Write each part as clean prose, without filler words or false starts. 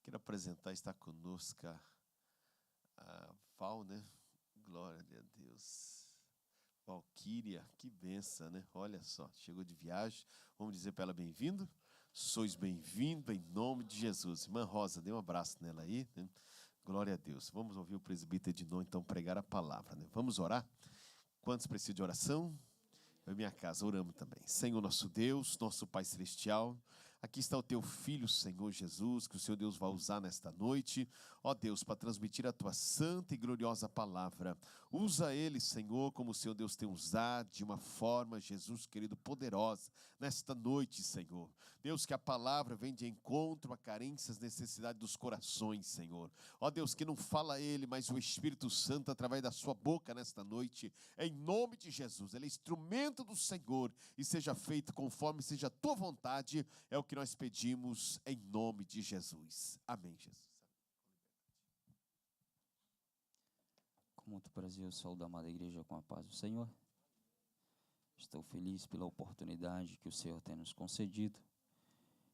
Quero apresentar, está conosco a Val, né? Glória a Deus. Valquíria, que benção, né? Olha só, chegou de viagem. Vamos dizer para ela bem-vindo? Sois bem-vindo em nome de Jesus. Irmã Rosa, dê um abraço nela aí, né? Glória a Deus. Vamos ouvir o presbítero Edinô, então, pregar a palavra, né? Vamos orar? Quantos precisam de oração? Eu e minha casa, oramos também. Senhor nosso Deus, nosso Pai Celestial, aqui está o Teu Filho, Senhor Jesus, que o Senhor Deus vai usar nesta noite, ó Deus, para transmitir a Tua santa e gloriosa palavra. Usa Ele, Senhor, como o Senhor Deus tem usado, de uma forma, Jesus querido, poderosa, nesta noite, Senhor. Deus, que a palavra vem de encontro a carências, necessidades dos corações, Senhor. Ó Deus, que não fala Ele, mas o Espírito Santo, através da sua boca nesta noite, em nome de Jesus. Ele é instrumento do Senhor e seja feito conforme seja a tua vontade, é o que nós pedimos em nome de Jesus. Amém, Jesus. Com muito prazer, eu saúdo a amada igreja com a paz do Senhor. Estou feliz pela oportunidade que o Senhor tem nos concedido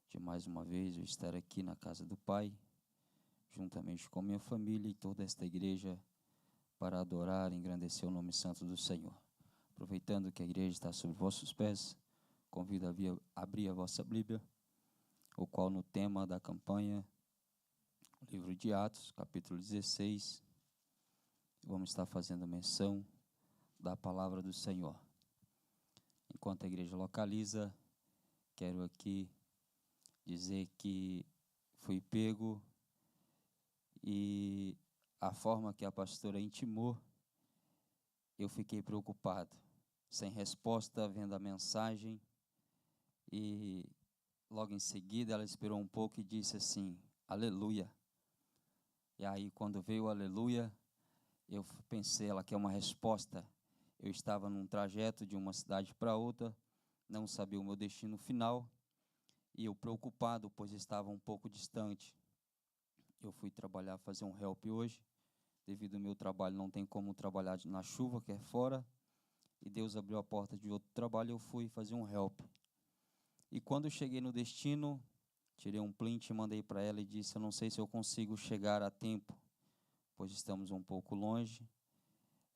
de mais uma vez eu estar aqui na casa do Pai, juntamente com minha família e toda esta igreja, para adorar e engrandecer o nome santo do Senhor. Aproveitando que a igreja está sobre vossos pés, convido a abrir a vossa Bíblia, o qual no tema da campanha, o livro de Atos, capítulo 16, vamos estar fazendo menção da palavra do Senhor. Enquanto a igreja localiza, quero aqui dizer que fui pego e a forma que a pastora intimou, eu fiquei preocupado, sem resposta, vendo a mensagem, e logo em seguida ela esperou um pouco e disse assim, aleluia. E aí quando veio o aleluia, eu pensei, ela quer uma resposta. Eu estava num trajeto de uma cidade para outra, não sabia o meu destino final, e eu preocupado, pois estava um pouco distante. Eu fui trabalhar, fazer um help hoje, devido ao meu trabalho não tem como trabalhar na chuva, que é fora, e Deus abriu a porta de outro trabalho, eu fui fazer um help. E quando eu cheguei no destino, tirei um print, mandei para ela e disse, eu não sei se eu consigo chegar a tempo, pois estamos um pouco longe.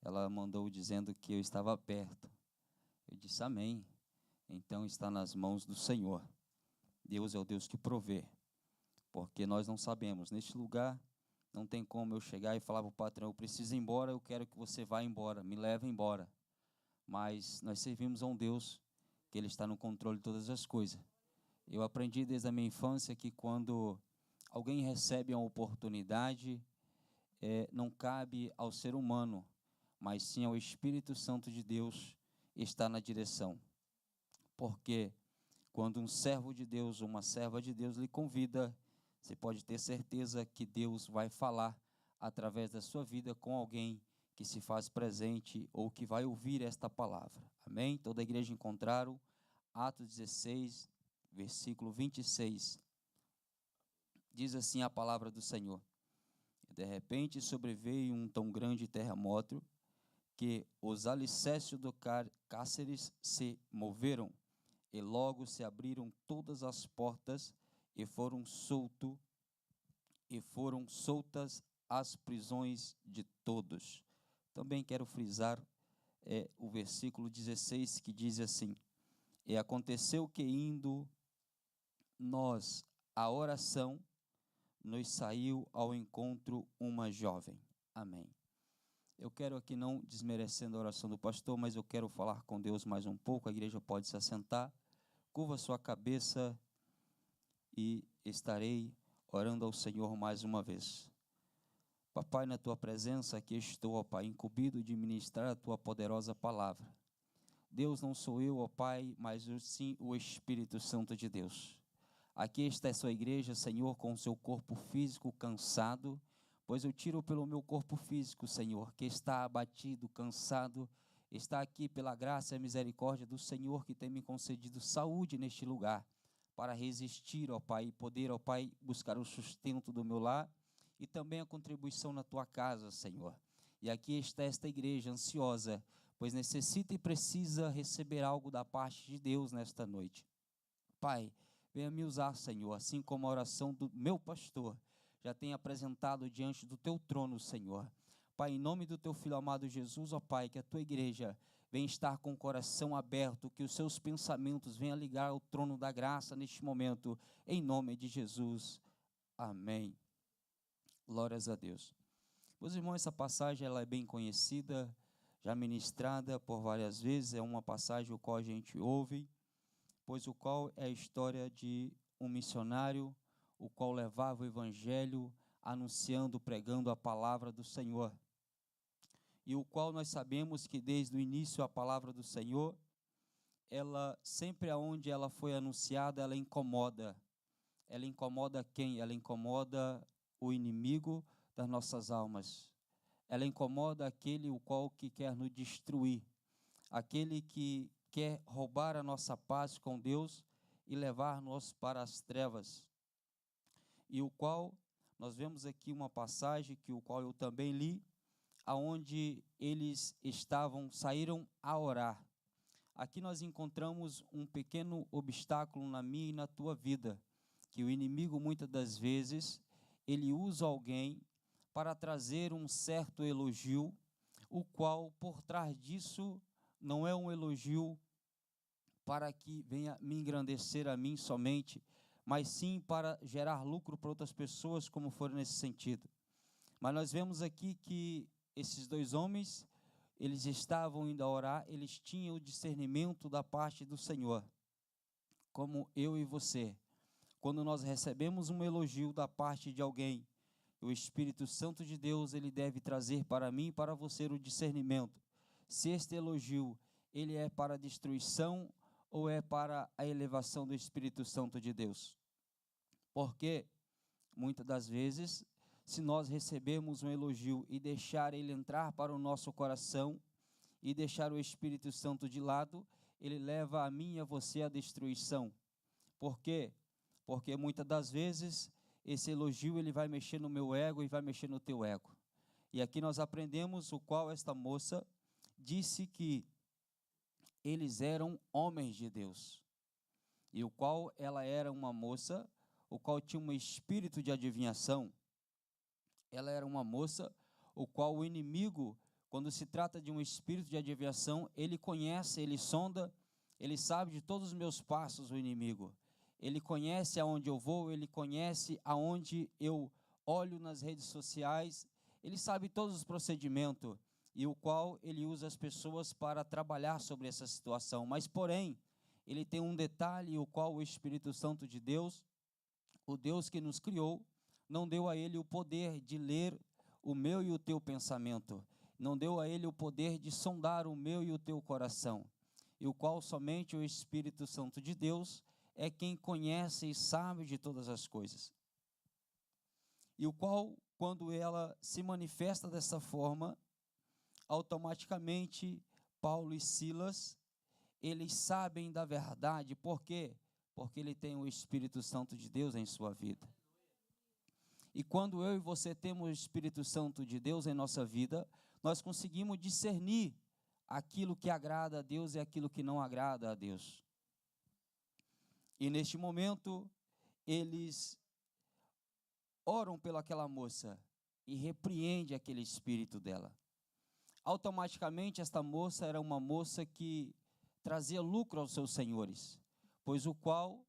Ela mandou dizendo que eu estava perto. Eu disse, amém. Então está nas mãos do Senhor. Deus é o Deus que provê, porque nós não sabemos. Neste lugar, não tem como eu chegar e falar para o patrão, eu preciso ir embora, eu quero que você vá embora, me leve embora. Mas nós servimos a um Deus que Ele está no controle de todas as coisas. Eu aprendi desde a minha infância que quando alguém recebe uma oportunidade, não cabe ao ser humano, mas sim ao Espírito Santo de Deus estar na direção. Porque quando um servo de Deus, uma serva de Deus lhe convida, você pode ter certeza que Deus vai falar através da sua vida com alguém que se faz presente ou que vai ouvir esta palavra. Amém? Toda a igreja encontraram Atos 16, versículo 26. Diz assim a palavra do Senhor. De repente sobreveio um tão grande terremoto que os alicerces do cárceres se moveram e logo se abriram todas as portas e foram soltas as prisões de todos. Também quero frisar o versículo 16 que diz assim, e aconteceu que indo nós à oração, nos saiu ao encontro uma jovem. Amém. Eu quero aqui, não desmerecendo a oração do pastor, mas eu quero falar com Deus mais um pouco, a igreja pode se assentar, curva sua cabeça e estarei orando ao Senhor mais uma vez. Papai, na tua presença aqui estou, ó Pai, incumbido de ministrar a tua poderosa palavra. Deus, não sou eu, ó Pai, mas sim o Espírito Santo de Deus. Aqui está a sua igreja, Senhor, com o seu corpo físico cansado, pois eu tiro pelo meu corpo físico, Senhor, que está abatido, cansado, está aqui pela graça e misericórdia do Senhor, que tem me concedido saúde neste lugar, para resistir, ó Pai, e poder, ó Pai, buscar o sustento do meu lar, e também a contribuição na tua casa, Senhor. E aqui está esta igreja ansiosa, pois necessita e precisa receber algo da parte de Deus nesta noite. Pai, venha me usar, Senhor, assim como a oração do meu pastor já tem apresentado diante do teu trono, Senhor. Pai, em nome do teu Filho amado Jesus, ó Pai, que a tua igreja venha estar com o coração aberto, que os seus pensamentos venham ligar ao trono da graça neste momento, em nome de Jesus. Amém. Glórias a Deus. Meus irmãos, essa passagem ela é bem conhecida, já ministrada por várias vezes, é uma passagem o qual a gente ouve, pois o qual é a história de um missionário, o qual levava o evangelho, anunciando, pregando a palavra do Senhor. E o qual nós sabemos que desde o início a palavra do Senhor, ela sempre aonde ela foi anunciada, ela incomoda. Ela incomoda quem? Ela incomoda o inimigo das nossas almas. Ela incomoda aquele o qual que quer nos destruir, aquele que quer roubar a nossa paz com Deus e levar-nos para as trevas. E o qual, nós vemos aqui uma passagem, que o qual eu também li, aonde eles saíram a orar. Aqui nós encontramos um pequeno obstáculo na minha e na tua vida, que o inimigo muitas das vezes, ele usa alguém para trazer um certo elogio, o qual por trás disso não é um elogio para que venha me engrandecer a mim somente, mas sim para gerar lucro para outras pessoas, como for nesse sentido. Mas nós vemos aqui que esses dois homens, eles estavam indo a orar, eles tinham o discernimento da parte do Senhor, como eu e você. Quando nós recebemos um elogio da parte de alguém, o Espírito Santo de Deus, ele deve trazer para mim e para você o discernimento. Se este elogio, ele é para a destruição ou é para a elevação do Espírito Santo de Deus. Porque, muitas das vezes, se nós recebemos um elogio e deixar ele entrar para o nosso coração e deixar o Espírito Santo de lado, ele leva a mim e a você à destruição. Por quê? Porque muitas das vezes esse elogio ele vai mexer no meu ego e vai mexer no teu ego. E aqui nós aprendemos o qual esta moça disse que eles eram homens de Deus. E o qual ela era uma moça, o qual tinha um espírito de adivinhação. Ela era uma moça, o qual o inimigo, quando se trata de um espírito de adivinhação, ele conhece, ele sonda, ele sabe de todos os meus passos, o inimigo. Ele conhece aonde eu vou, ele conhece aonde eu olho nas redes sociais, ele sabe todos os procedimentos, e o qual ele usa as pessoas para trabalhar sobre essa situação. Mas, porém, ele tem um detalhe, o qual o Espírito Santo de Deus, o Deus que nos criou, não deu a ele o poder de ler o meu e o teu pensamento, não deu a ele o poder de sondar o meu e o teu coração, e o qual somente o Espírito Santo de Deus é quem conhece e sabe de todas as coisas. E o qual, quando ela se manifesta dessa forma, automaticamente Paulo e Silas, eles sabem da verdade. Por quê? Porque ele tem o Espírito Santo de Deus em sua vida. E quando eu e você temos o Espírito Santo de Deus em nossa vida, nós conseguimos discernir aquilo que agrada a Deus e aquilo que não agrada a Deus. E neste momento, eles oram pelaquela moça e repreendem aquele espírito dela. Automaticamente, esta moça era uma moça que trazia lucro aos seus senhores, pois o qual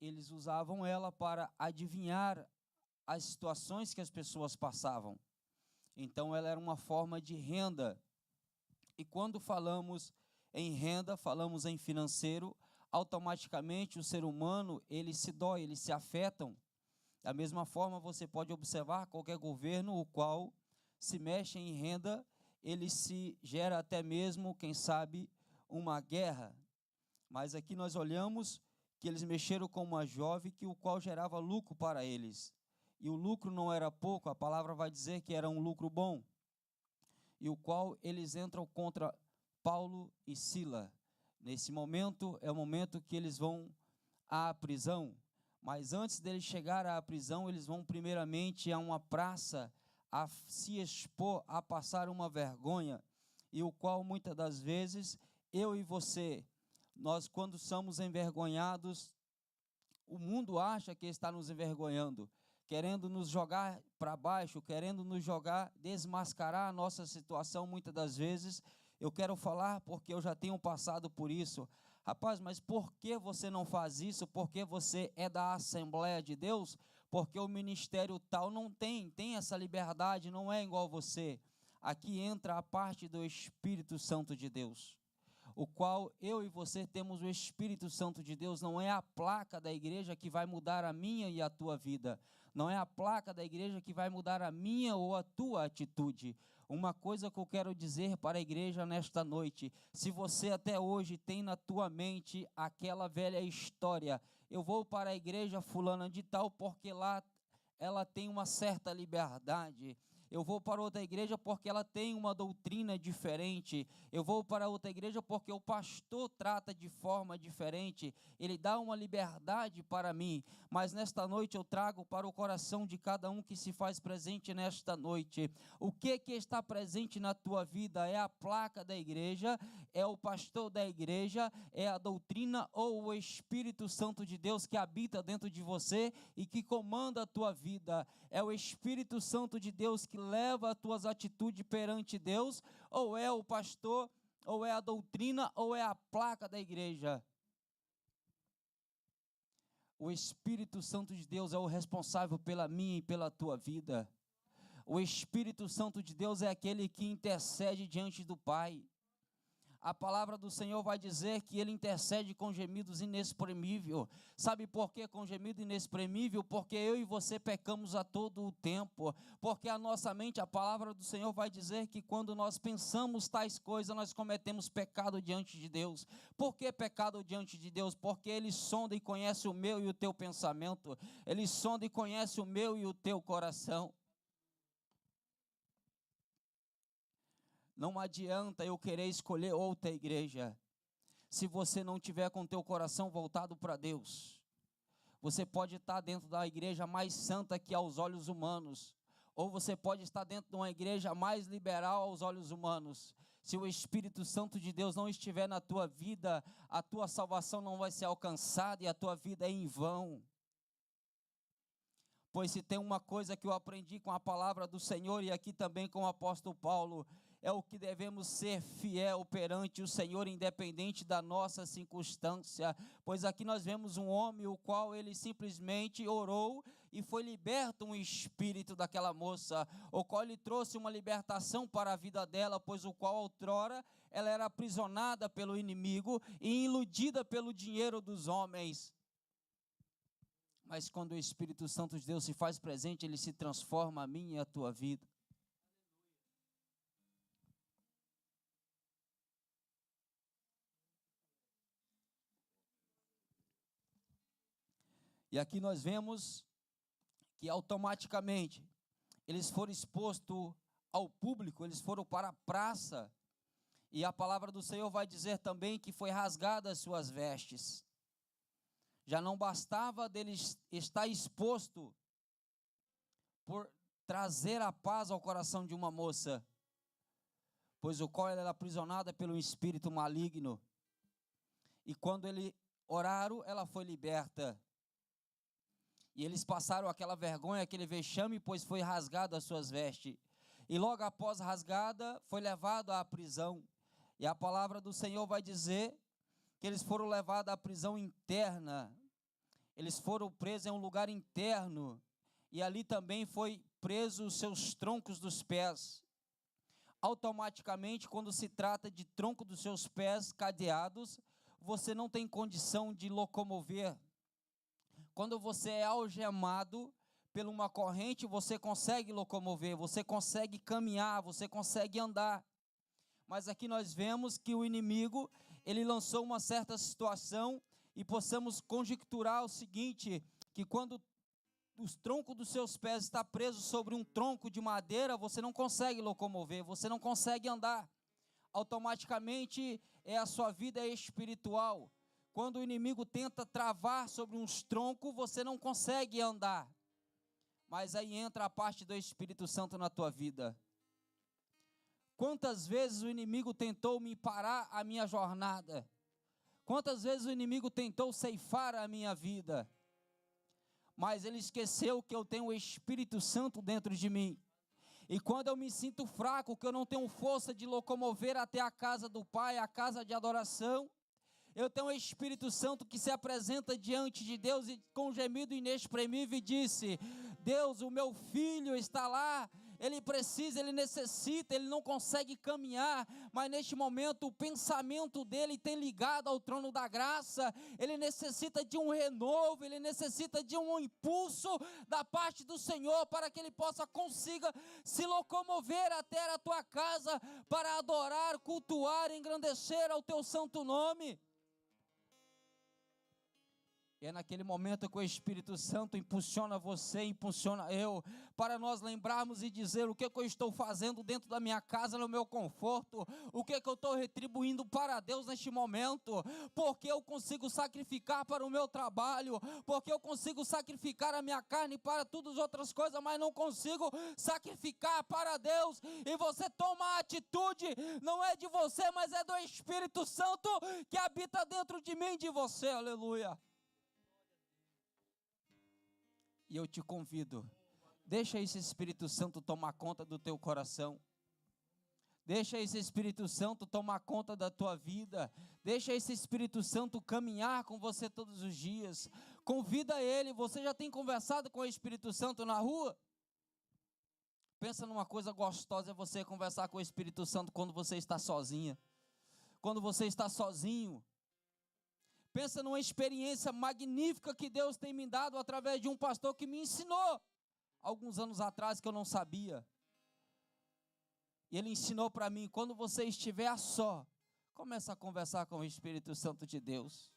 eles usavam ela para adivinhar as situações que as pessoas passavam. Então, ela era uma forma de renda. E quando falamos em renda, falamos em financeiro, automaticamente o ser humano, ele se dói, eles se afetam. Da mesma forma, você pode observar qualquer governo, o qual se mexe em renda, ele se gera até mesmo, quem sabe, uma guerra. Mas aqui nós olhamos que eles mexeram com uma jovem, que o qual gerava lucro para eles. E o lucro não era pouco, a palavra vai dizer que era um lucro bom. E o qual eles entram contra Paulo e Silas. Nesse momento, é o momento que eles vão à prisão. Mas antes deles chegar à prisão, eles vão primeiramente a uma praça, a se expor, a passar uma vergonha. E o qual, muitas das vezes, eu e você, nós quando somos envergonhados, o mundo acha que está nos envergonhando. querendo nos jogar para baixo, querendo nos jogar, desmascarar a nossa situação muitas das vezes. Eu quero falar porque eu já tenho passado por isso. Rapaz, mas por que você não faz isso? Porque você é da Assembleia de Deus? Porque o ministério tal não tem essa liberdade, não é igual você. Aqui entra a parte do Espírito Santo de Deus, o qual eu e você temos o Espírito Santo de Deus. Não é a placa da igreja que vai mudar a minha e a tua vida, não é a placa da igreja que vai mudar a minha ou a tua atitude. Uma coisa que eu quero dizer para a igreja nesta noite: se você até hoje tem na tua mente aquela velha história, eu vou para a igreja fulana de tal porque lá ela tem uma certa liberdade, eu vou para outra igreja porque ela tem uma doutrina diferente, eu vou para outra igreja porque o pastor trata de forma diferente, ele dá uma liberdade para mim. Mas nesta noite eu trago para o coração de cada um que se faz presente nesta noite: o que está presente na tua vida? É a placa da igreja? É o pastor da igreja? É a doutrina ou o Espírito Santo de Deus que habita dentro de você e que comanda a tua vida? É o Espírito Santo de Deus que leva as tuas atitudes perante Deus? Ou é o pastor, ou é a doutrina, ou é a placa da igreja? O Espírito Santo de Deus é o responsável pela minha e pela tua vida. O Espírito Santo de Deus é aquele que intercede diante do Pai. A palavra do Senhor vai dizer que Ele intercede com gemidos inexprimíveis. Sabe por que com gemido inexprimível? Porque eu e você pecamos a todo o tempo. Porque a nossa mente, a palavra do Senhor vai dizer que quando nós pensamos tais coisas, nós cometemos pecado diante de Deus. Por que pecado diante de Deus? Porque Ele sonda e conhece o meu e o teu pensamento. Ele sonda e conhece o meu e o teu coração. Não adianta eu querer escolher outra igreja, se você não tiver com o teu coração voltado para Deus. Você pode estar dentro da igreja mais santa que aos olhos humanos, ou você pode estar dentro de uma igreja mais liberal aos olhos humanos. Se o Espírito Santo de Deus não estiver na tua vida, a tua salvação não vai ser alcançada e a tua vida é em vão. Pois se tem uma coisa que eu aprendi com a palavra do Senhor e aqui também com o apóstolo Paulo, é o que devemos ser fiel perante o Senhor, independente da nossa circunstância. Pois aqui nós vemos um homem, o qual ele simplesmente orou e foi liberto um espírito daquela moça, o qual ele trouxe uma libertação para a vida dela, pois o qual outrora ela era aprisionada pelo inimigo e iludida pelo dinheiro dos homens. Mas quando o Espírito Santo de Deus se faz presente, ele se transforma a minha e a tua vida. E aqui nós vemos que automaticamente eles foram expostos ao público, eles foram para a praça. E a palavra do Senhor vai dizer também que foi rasgada as suas vestes. Já não bastava dele estar exposto por trazer a paz ao coração de uma moça, pois o qual ela era aprisionada pelo espírito maligno. E quando ele oraram, ela foi liberta. E eles passaram aquela vergonha, aquele vexame, pois foi rasgado as suas vestes. E logo após rasgada, foi levado à prisão. E a palavra do Senhor vai dizer que eles foram levados à prisão interna. Eles foram presos em um lugar interno. E ali também foi preso os seus troncos dos pés. Automaticamente, quando se trata de tronco dos seus pés cadeados, você não tem condição de locomover. Quando você é algemado por uma corrente, você consegue locomover, você consegue caminhar, você consegue andar. Mas aqui nós vemos que o inimigo, ele lançou uma certa situação e possamos conjecturar o seguinte, que quando os troncos dos seus pés está preso sobre um tronco de madeira, você não consegue locomover, você não consegue andar. Automaticamente a sua vida espiritual. Quando o inimigo tenta travar sobre uns troncos, você não consegue andar. Mas aí entra a parte do Espírito Santo na tua vida. Quantas vezes o inimigo tentou me parar a minha jornada? Quantas vezes o inimigo tentou ceifar a minha vida? mas ele esqueceu que eu tenho o Espírito Santo dentro de mim. E quando eu me sinto fraco, que eu não tenho força de locomover até a casa do Pai, a casa de adoração, eu tenho o Espírito Santo que se apresenta diante de Deus e com gemido inexprimível e disse: Deus, o meu filho está lá, ele precisa, ele necessita, ele não consegue caminhar, mas neste momento o pensamento dele tem ligado ao trono da graça, ele necessita de um renovo, ele necessita de um impulso da parte do Senhor, para que ele consiga se locomover até a tua casa, para adorar, cultuar, engrandecer ao teu santo nome. E é naquele momento que o Espírito Santo impulsiona você, impulsiona eu, para nós lembrarmos e dizer o que eu estou fazendo dentro da minha casa, no meu conforto, o que eu estou retribuindo para Deus neste momento, porque eu consigo sacrificar para o meu trabalho, porque eu consigo sacrificar a minha carne para todas as outras coisas, mas não consigo sacrificar para Deus. E você toma a atitude, não é de você, mas é do Espírito Santo que habita dentro de mim e de você, aleluia. E eu te convido, deixa esse Espírito Santo tomar conta do teu coração, deixa esse Espírito Santo tomar conta da tua vida, deixa esse Espírito Santo caminhar com você todos os dias, convida ele. Você já tem conversado com o Espírito Santo na rua? Pensa numa coisa gostosa, é você conversar com o Espírito Santo quando você está sozinha, quando você está sozinho. Pensa numa experiência magnífica que Deus tem me dado através de um pastor que me ensinou alguns anos atrás, que eu não sabia. E ele ensinou para mim: quando você estiver a só, começa a conversar com o Espírito Santo de Deus.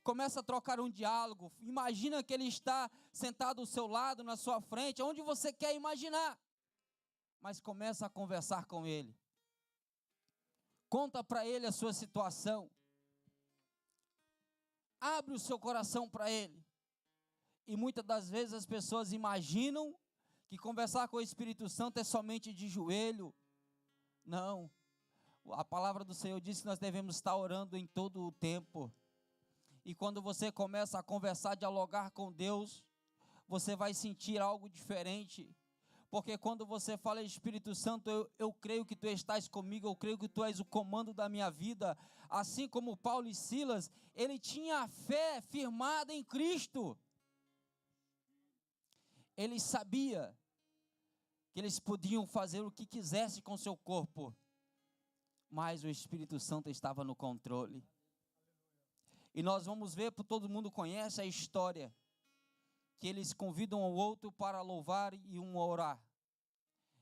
Começa a trocar um diálogo. Imagina que ele está sentado ao seu lado, na sua frente, onde você quer imaginar. Mas começa a conversar com ele. Conta para ele a sua situação. Abre o seu coração para ele. E muitas das vezes as pessoas imaginam que conversar com o Espírito Santo é somente de joelho. Não. A palavra do Senhor diz que nós devemos estar orando em todo o tempo. E quando você começa a conversar, dialogar com Deus, você vai sentir algo diferente. Porque quando você fala: Espírito Santo, eu creio que tu estás comigo, eu creio que tu és o comando da minha vida. Assim como Paulo e Silas, ele tinha a fé firmada em Cristo. Ele sabia que eles podiam fazer o que quisessem com seu corpo, mas o Espírito Santo estava no controle. E nós vamos ver, todo mundo conhece a história, que eles convidam o outro para louvar e um orar.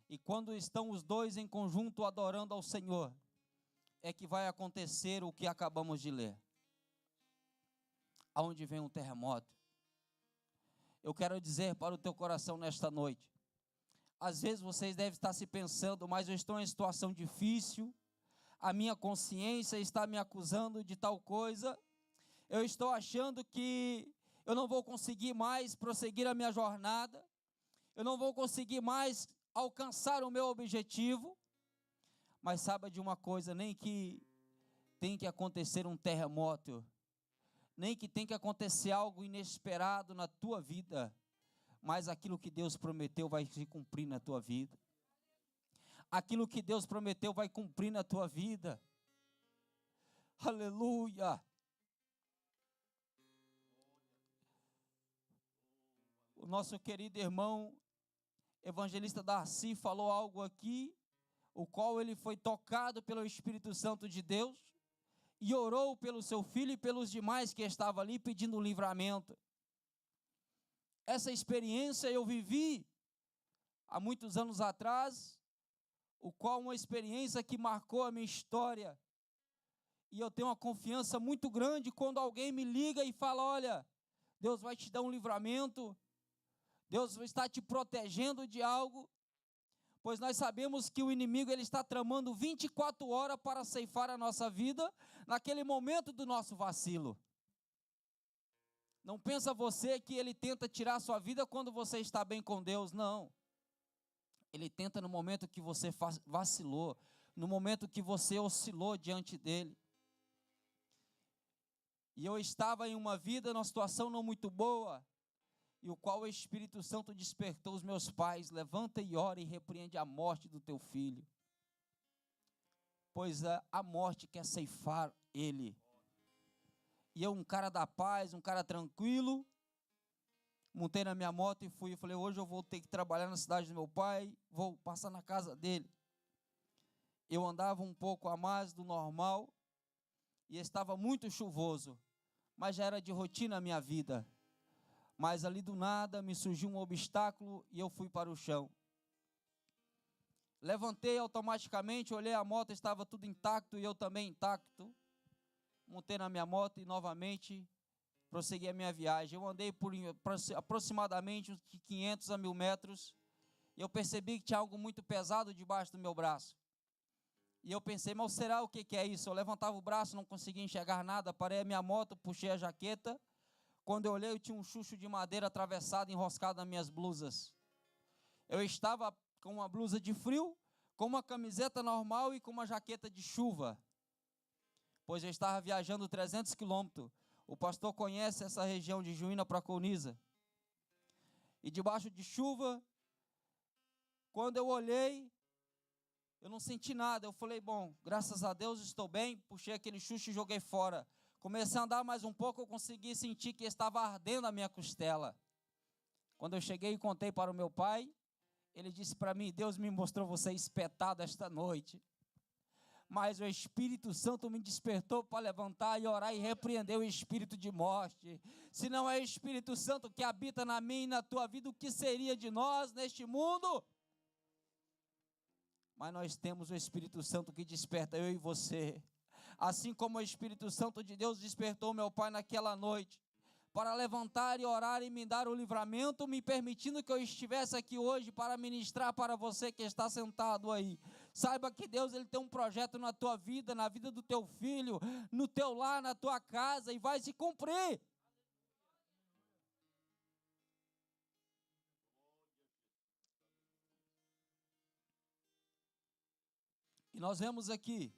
E quando estão os dois em conjunto adorando ao Senhor, é que vai acontecer o que acabamos de ler. Aonde vem um terremoto. Eu quero dizer para o teu coração nesta noite, às vezes vocês devem estar se pensando: mas eu estou em situação difícil, a minha consciência está me acusando de tal coisa, eu estou achando que eu não vou conseguir mais prosseguir a minha jornada, eu não vou conseguir mais alcançar o meu objetivo. Mas saiba de uma coisa: nem que tem que acontecer um terremoto, nem que tem que acontecer algo inesperado na tua vida, mas aquilo que Deus prometeu vai se cumprir na tua vida. Aquilo que Deus prometeu vai cumprir na tua vida. Aleluia. O nosso querido irmão evangelista Darcy falou algo aqui, o qual ele foi tocado pelo Espírito Santo de Deus e orou pelo seu filho e pelos demais que estavam ali pedindo um livramento. Essa experiência eu vivi há muitos anos atrás, o qual uma experiência que marcou a minha história. E eu tenho uma confiança muito grande quando alguém me liga e fala: olha, Deus vai te dar um livramento, Deus está te protegendo de algo, pois nós sabemos que o inimigo ele está tramando 24 horas para ceifar a nossa vida naquele momento do nosso vacilo. Não pensa você que ele tenta tirar a sua vida quando você está bem com Deus, não. Ele tenta no momento que você vacilou, no momento que você oscilou diante dele. E eu estava em uma vida, numa situação não muito boa, e o qual o Espírito Santo despertou os meus pais, levanta e ora e repreende a morte do teu filho, pois a morte quer ceifar ele. E eu, um cara da paz, um cara tranquilo, montei na minha moto e fui. Eu falei, hoje eu vou ter que trabalhar na cidade do meu pai, vou passar na casa dele. Eu andava um pouco a mais do normal e estava muito chuvoso, mas já era de rotina a minha vida. Mas ali do nada me surgiu um obstáculo e eu fui para o chão. Levantei automaticamente, olhei a moto, estava tudo intacto e eu também intacto. Montei na minha moto e novamente prossegui a minha viagem. Eu andei por aproximadamente de 500 a 1000 metros e eu percebi que tinha algo muito pesado debaixo do meu braço. E eu pensei, mas será o que é isso? Eu levantava o braço, não conseguia enxergar nada, parei a minha moto, puxei a jaqueta. Quando eu olhei, eu tinha um chucho de madeira atravessado, enroscado nas minhas blusas. Eu estava com uma blusa de frio, com uma camiseta normal e com uma jaqueta de chuva, pois eu estava viajando 300 quilômetros. O pastor conhece essa região de Juína para Colniza. E debaixo de chuva, quando eu olhei, eu não senti nada. Eu falei, bom, graças a Deus estou bem. Puxei aquele chucho e joguei fora. Comecei a andar mais um pouco, eu consegui sentir que estava ardendo a minha costela. Quando eu cheguei e contei para o meu pai, ele disse para mim, Deus me mostrou você espetado esta noite. Mas o Espírito Santo me despertou para levantar e orar e repreender o espírito de morte. Se não é o Espírito Santo que habita na minha e na tua vida, o que seria de nós neste mundo? Mas nós temos o Espírito Santo que desperta eu e você. Assim como o Espírito Santo de Deus despertou meu pai naquela noite, para levantar e orar e me dar o livramento, me permitindo que eu estivesse aqui hoje para ministrar para você que está sentado aí. Saiba que Deus ele tem um projeto na tua vida, na vida do teu filho, no teu lar, na tua casa, e vai se cumprir. E nós vemos aqui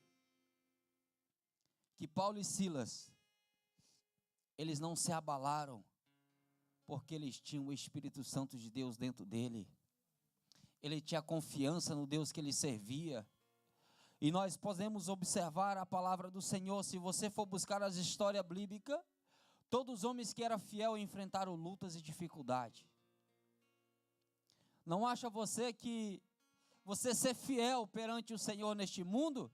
que Paulo e Silas, eles não se abalaram, porque eles tinham o Espírito Santo de Deus dentro dele. Ele tinha confiança no Deus que ele servia. E nós podemos observar a palavra do Senhor. Se você for buscar as histórias bíblicas, todos os homens que eram fiel enfrentaram lutas e dificuldades. Não acha você que você ser fiel perante o Senhor neste mundo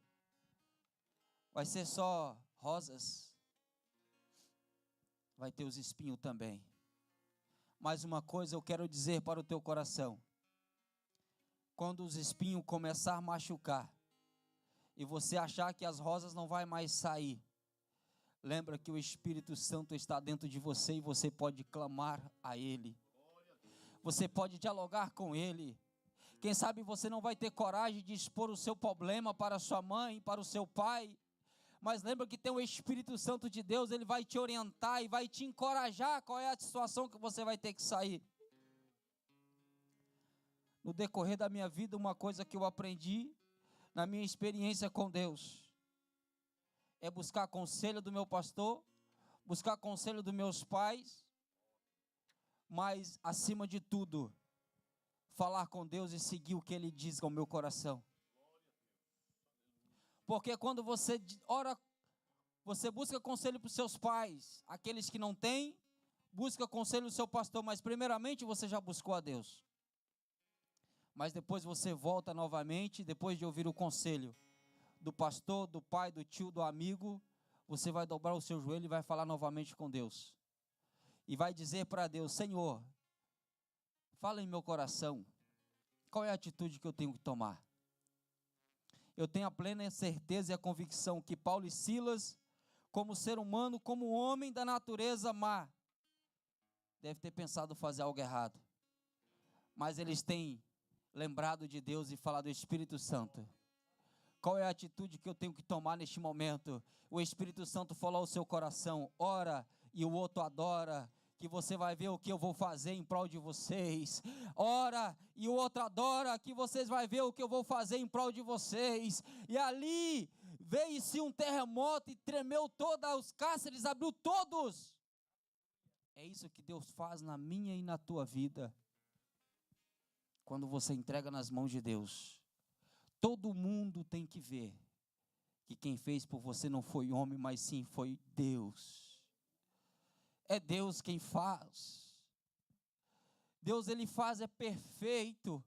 vai ser só rosas? Vai ter os espinhos também. Mas uma coisa eu quero dizer para o teu coração: quando os espinhos começar a machucar e você achar que as rosas não vai mais sair, lembra que o Espírito Santo está dentro de você e você pode clamar a Ele. Você pode dialogar com Ele. Quem sabe você não vai ter coragem de expor o seu problema para sua mãe, para o seu pai, mas lembra que tem o Espírito Santo de Deus, ele vai te orientar e vai te encorajar qual é a situação que você vai ter que sair. No decorrer da minha vida, uma coisa que eu aprendi na minha experiência com Deus é buscar conselho do meu pastor, buscar conselho dos meus pais, mas acima de tudo, falar com Deus e seguir o que Ele diz ao meu coração. Porque quando você ora, você busca conselho para os seus pais, aqueles que não têm, busca conselho do seu pastor, mas primeiramente você já buscou a Deus. Mas depois você volta novamente, depois de ouvir o conselho do pastor, do pai, do tio, do amigo, você vai dobrar o seu joelho e vai falar novamente com Deus. E vai dizer para Deus: Senhor, fala em meu coração, qual é a atitude que eu tenho que tomar? Eu tenho a plena certeza e a convicção que Paulo e Silas, como ser humano, como homem da natureza má, deve ter pensado fazer algo errado. Mas eles têm lembrado de Deus e falado: Espírito Santo, qual é a atitude que eu tenho que tomar neste momento? O Espírito Santo falou ao seu coração: ora e o outro adora, que você vai ver o que eu vou fazer em prol de vocês. Ora e o outro adora, que vocês vão ver o que eu vou fazer em prol de vocês. E ali veio-se um terremoto e tremeu todos os cárceres, abriu todos. É isso que Deus faz na minha e na tua vida. Quando você entrega nas mãos de Deus, todo mundo tem que ver que quem fez por você não foi homem, mas sim foi Deus. É Deus quem faz. Deus, Ele faz, é perfeito.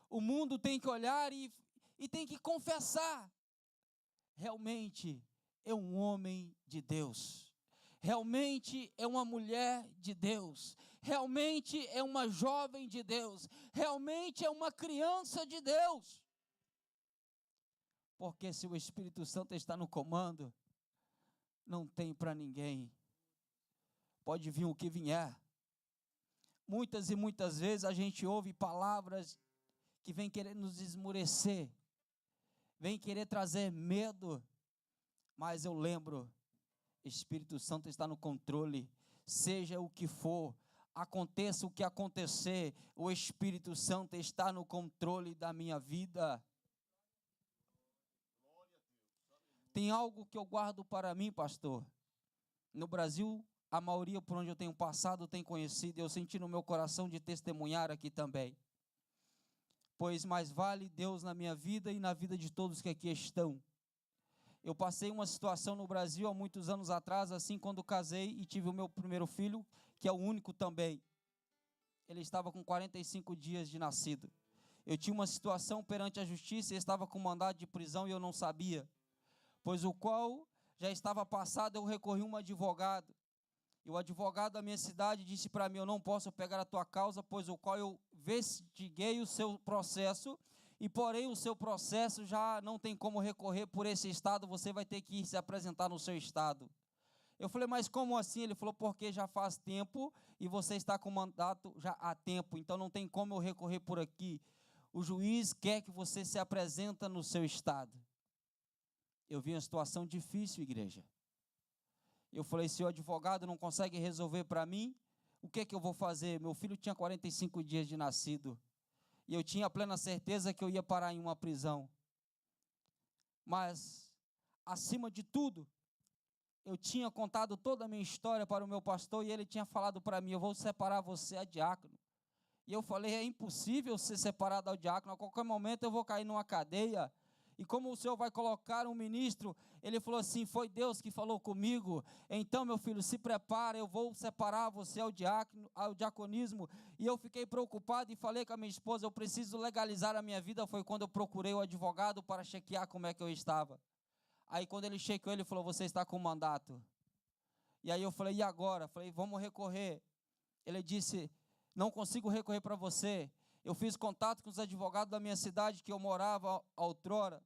O mundo tem que olhar e tem que confessar. Realmente é um homem de Deus. Realmente é uma mulher de Deus. Realmente é uma jovem de Deus. Realmente é uma criança de Deus. Porque se o Espírito Santo está no comando, não tem para ninguém. Pode vir o que vier. Muitas e muitas vezes a gente ouve palavras que vêm querer nos esmurecer, vêm querer trazer medo, mas eu lembro, Espírito Santo está no controle, seja o que for, aconteça o que acontecer, o Espírito Santo está no controle da minha vida. Tem algo que eu guardo para mim, pastor. No Brasil, a maioria por onde eu tenho passado tem conhecido, eu senti no meu coração de testemunhar aqui também. Pois mais vale Deus na minha vida e na vida de todos que aqui estão. Eu passei uma situação no Brasil há muitos anos atrás, assim, quando casei e tive o meu primeiro filho, que é o único também. Ele estava com 45 dias de nascido. Eu tinha uma situação perante a justiça e estava com mandado de prisão e eu não sabia. Pois o qual já estava passado, eu recorri a um advogado. E o advogado da minha cidade disse para mim, eu não posso pegar a tua causa, pois o qual eu investiguei o seu processo, e porém o seu processo já não tem como recorrer por esse estado, você vai ter que ir se apresentar no seu estado. Eu falei, mas como assim? Ele falou, porque já faz tempo, e você está com mandato já há tempo, então não tem como eu recorrer por aqui. O juiz quer que você se apresente no seu estado. Eu vi uma situação difícil, igreja. Eu falei, se o advogado não consegue resolver para mim, o que é que eu vou fazer? Meu filho tinha 45 dias de nascido, e eu tinha plena certeza que eu ia parar em uma prisão. Mas, acima de tudo, eu tinha contado toda a minha história para o meu pastor, e ele tinha falado para mim, eu vou separar você a diácono. E eu falei, é impossível ser separado ao diácono, a qualquer momento eu vou cair numa cadeia. E como o Senhor vai colocar um ministro, ele falou assim, foi Deus que falou comigo, então meu filho, se prepara, eu vou separar você ao diaconismo. E eu fiquei preocupado e falei com a minha esposa, eu preciso legalizar a minha vida. Foi quando eu procurei o advogado para chequear como é que eu estava. Aí quando ele chequeou, ele falou, você está com mandato. E aí eu falei, e agora? Falei, vamos recorrer. Ele disse, não consigo recorrer para você. Eu fiz contato com os advogados da minha cidade, que eu morava outrora.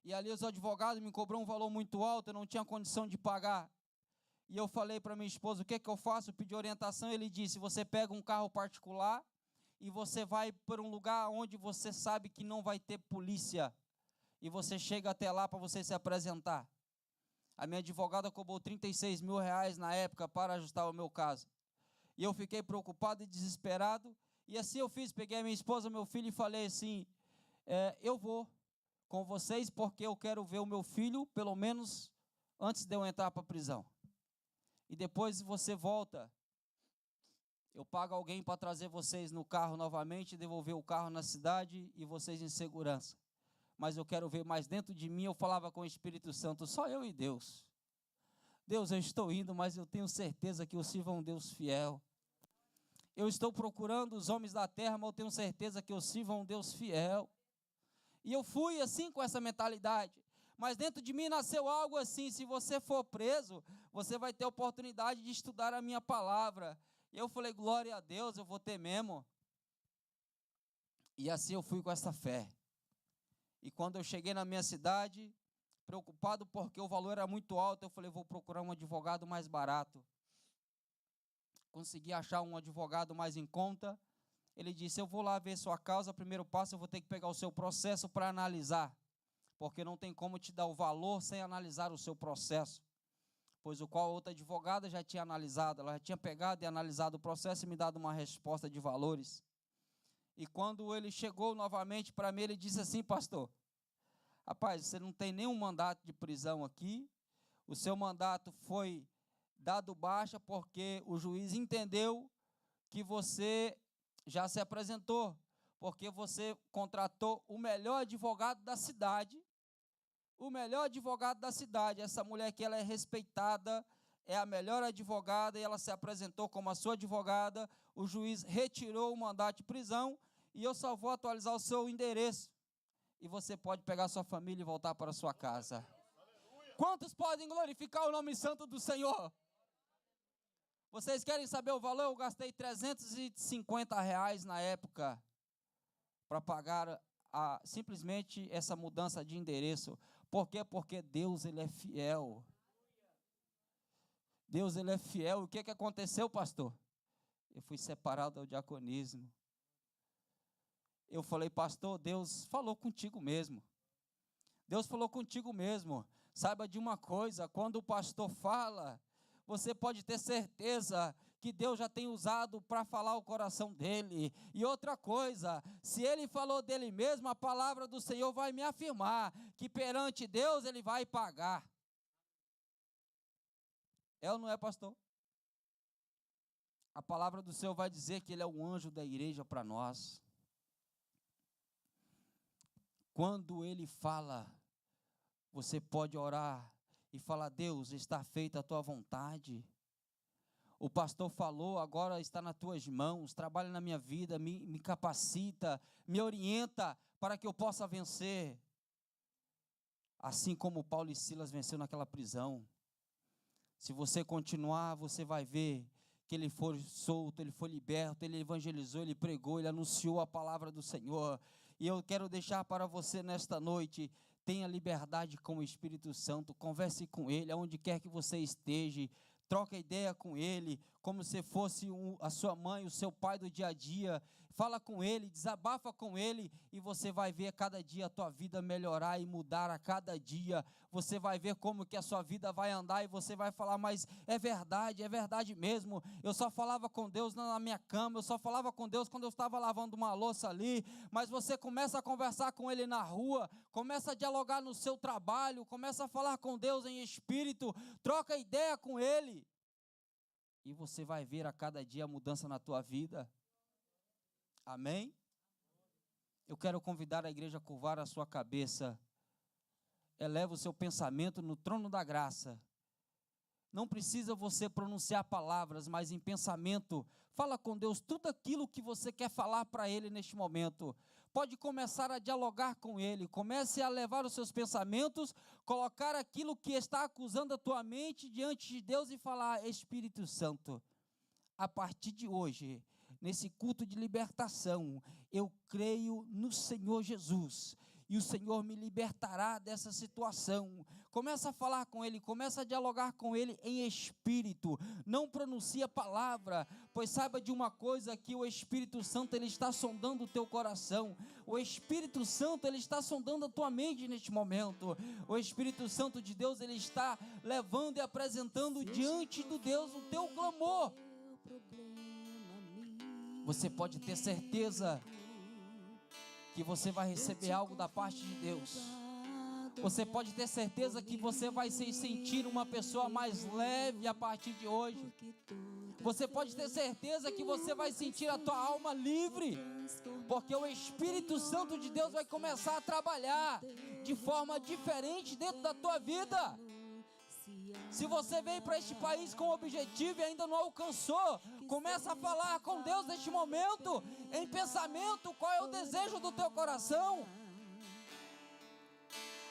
E ali os advogados me cobrou um valor muito alto, eu não tinha condição de pagar. E eu falei para minha esposa, o que é que eu faço? Eu pedi orientação, ele disse, você pega um carro particular e você vai para um lugar onde você sabe que não vai ter polícia. E você chega até lá para você se apresentar. A minha advogada cobrou 36 mil reais na época para ajustar o meu caso. E eu fiquei preocupado e desesperado. E assim eu fiz, peguei a minha esposa, meu filho e falei assim, eu vou com vocês porque eu quero ver o meu filho, pelo menos antes de eu entrar para a prisão. E depois você volta, eu pago alguém para trazer vocês no carro novamente, devolver o carro na cidade e vocês em segurança. Mas eu quero ver mais dentro de mim. Eu falava com o Espírito Santo, só eu e Deus. Deus, eu estou indo, mas eu tenho certeza que eu sirvo a um Deus fiel. Eu estou procurando os homens da terra, mas eu tenho certeza que eu sirvo a um Deus fiel. E eu fui assim com essa mentalidade. Mas dentro de mim nasceu algo assim, se você for preso, você vai ter a oportunidade de estudar a minha palavra. E eu falei, glória a Deus, eu vou ter mesmo. E assim eu fui com essa fé. E quando eu cheguei na minha cidade, preocupado porque o valor era muito alto, eu falei, vou procurar um advogado mais barato. Consegui achar um advogado mais em conta. Ele disse, eu vou lá ver sua causa, primeiro passo eu vou ter que pegar o seu processo para analisar, porque não tem como te dar o valor sem analisar o seu processo, pois o qual outra advogada já tinha analisado, ela já tinha pegado e analisado o processo e me dado uma resposta de valores. E quando ele chegou novamente para mim, ele disse assim, pastor, rapaz, você não tem nenhum mandato de prisão aqui, o seu mandato foi dado baixa porque o juiz entendeu que você já se apresentou, porque você contratou o melhor advogado da cidade. O melhor advogado da cidade. Essa mulher que ela é respeitada, é a melhor advogada, e ela se apresentou como a sua advogada. O juiz retirou o mandato de prisão e eu só vou atualizar o seu endereço. E você pode pegar sua família e voltar para a sua casa. Quantos podem glorificar o nome santo do Senhor? Vocês querem saber o valor? Eu gastei R$350 na época para pagar simplesmente essa mudança de endereço. Por quê? Porque Deus, Ele é fiel. Deus, Ele é fiel. O que aconteceu, pastor? Eu fui separado do diaconismo. Eu falei, pastor, Deus falou contigo mesmo. Deus falou contigo mesmo. Saiba de uma coisa, quando o pastor fala, você pode ter certeza que Deus já tem usado para falar o coração dele. E outra coisa, se ele falou dele mesmo, a palavra do Senhor vai me afirmar que perante Deus ele vai pagar. É ou não é, pastor? A palavra do Senhor vai dizer que ele é o anjo da igreja para nós. Quando ele fala, você pode orar e falar, Deus, está feita a tua vontade. O pastor falou, agora está nas tuas mãos, trabalha na minha vida, me capacita, me orienta para que eu possa vencer. Assim como Paulo e Silas venceu naquela prisão. Se você continuar, você vai ver que ele foi solto, ele foi liberto, ele evangelizou, ele pregou, ele anunciou a palavra do Senhor. E eu quero deixar para você nesta noite, tenha liberdade com o Espírito Santo, converse com ele, aonde quer que você esteja, troca ideia com ele, como se fosse a sua mãe, o seu pai do dia a dia, fala com ele, desabafa com ele, e você vai ver cada dia a tua vida melhorar e mudar a cada dia. Você vai ver como que a sua vida vai andar, e você vai falar, mas é verdade mesmo. Eu só falava com Deus na minha cama, eu só falava com Deus quando eu estava lavando uma louça ali, mas você começa a conversar com ele na rua, começa a dialogar no seu trabalho, começa a falar com Deus em espírito, troca ideia com ele, e você vai ver a cada dia a mudança na tua vida. Amém? Eu quero convidar a igreja a curvar a sua cabeça. Eleva o seu pensamento no trono da graça. Não precisa você pronunciar palavras, mas em pensamento, fala com Deus tudo aquilo que você quer falar para Ele neste momento. Pode começar a dialogar com Ele, comece a levar os seus pensamentos, colocar aquilo que está acusando a tua mente diante de Deus e falar, Espírito Santo, a partir de hoje, nesse culto de libertação, eu creio no Senhor Jesus, e o Senhor me libertará dessa situação. Começa a falar com Ele, começa a dialogar com Ele em espírito, não pronuncia palavra, pois saiba de uma coisa, que o Espírito Santo, Ele está sondando o teu coração, o Espírito Santo, Ele está sondando a tua mente neste momento, o Espírito Santo de Deus, Ele está levando e apresentando diante do Deus o teu clamor. Você pode ter certeza que você vai receber algo da parte de Deus. Você pode ter certeza que você vai se sentir uma pessoa mais leve a partir de hoje. Você pode ter certeza que você vai sentir a tua alma livre, porque o Espírito Santo de Deus vai começar a trabalhar de forma diferente dentro da tua vida. Se você veio para este país com objetivo e ainda não alcançou, começa a falar com Deus neste momento, em pensamento, qual é o desejo do teu coração.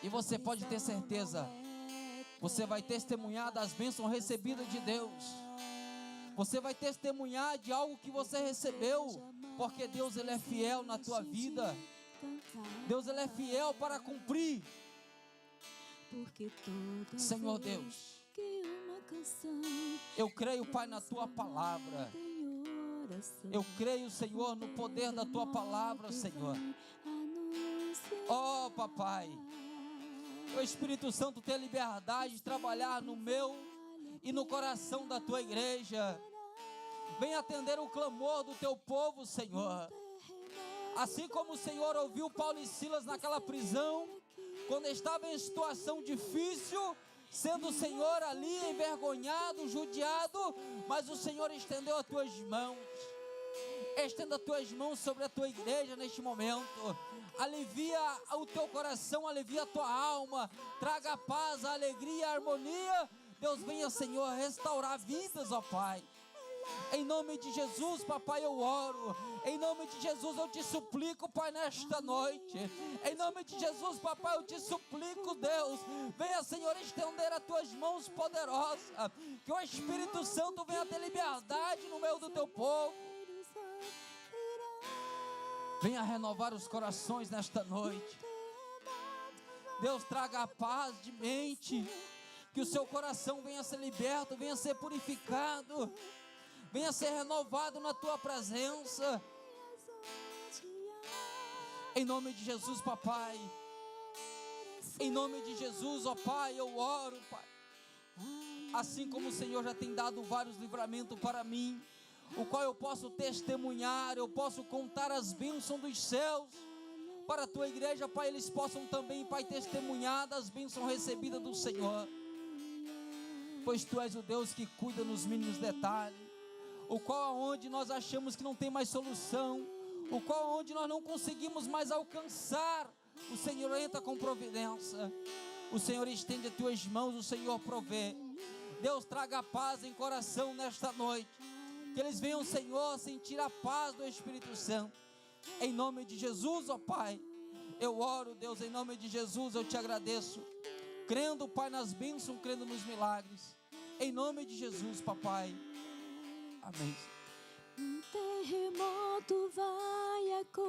E você pode ter certeza, você vai testemunhar das bênçãos recebidas de Deus. Você vai testemunhar de algo que você recebeu, porque Deus, Ele é fiel na tua vida. Deus, Ele é fiel para cumprir. Senhor Deus, eu creio, Pai, na tua palavra. Eu creio, Senhor, no poder da tua palavra, Senhor. Oh, papai, o Espírito Santo tem liberdade de trabalhar no meu e no coração da tua igreja. Vem atender o clamor do teu povo, Senhor. Assim como o Senhor ouviu Paulo e Silas naquela prisão, quando estava em situação difícil, sendo o Senhor ali envergonhado, judiado, mas o Senhor estendeu as tuas mãos. Estenda as tuas mãos sobre a tua igreja neste momento. Alivia o teu coração, alivia a tua alma, traga a paz, a alegria, a harmonia. Deus, venha, Senhor, restaurar vidas, ó Pai. Em nome de Jesus, papai, eu oro. Em nome de Jesus, eu te suplico, Pai, nesta noite. Em nome de Jesus, papai, eu te suplico, Deus. Venha, Senhor, estender as tuas mãos poderosas. Que o Espírito Santo venha ter liberdade no meio do teu povo. Venha renovar os corações nesta noite. Deus, traga a paz de mente. Que o seu coração venha ser liberto, venha ser purificado. Venha ser renovado na tua presença. Em nome de Jesus, papai. Em nome de Jesus, ó Pai, eu oro, Pai. Assim como o Senhor já tem dado vários livramentos para mim, o qual eu posso testemunhar, eu posso contar as bênçãos dos céus para a tua igreja, Pai, eles possam também, Pai, testemunhar das bênçãos recebidas do Senhor, pois Tu és o Deus que cuida nos mínimos detalhes, o qual aonde nós achamos que não tem mais solução, o qual aonde nós não conseguimos mais alcançar, o Senhor entra com providência, o Senhor estende as Tuas mãos, o Senhor provê. Deus, traga paz em coração nesta noite, que eles venham, Senhor, sentir a paz do Espírito Santo, em nome de Jesus, ó Pai, eu oro, Deus, em nome de Jesus, eu Te agradeço, crendo, Pai, nas bênçãos, crendo nos milagres, em nome de Jesus, papai, amém. Um terremoto vai acontecer.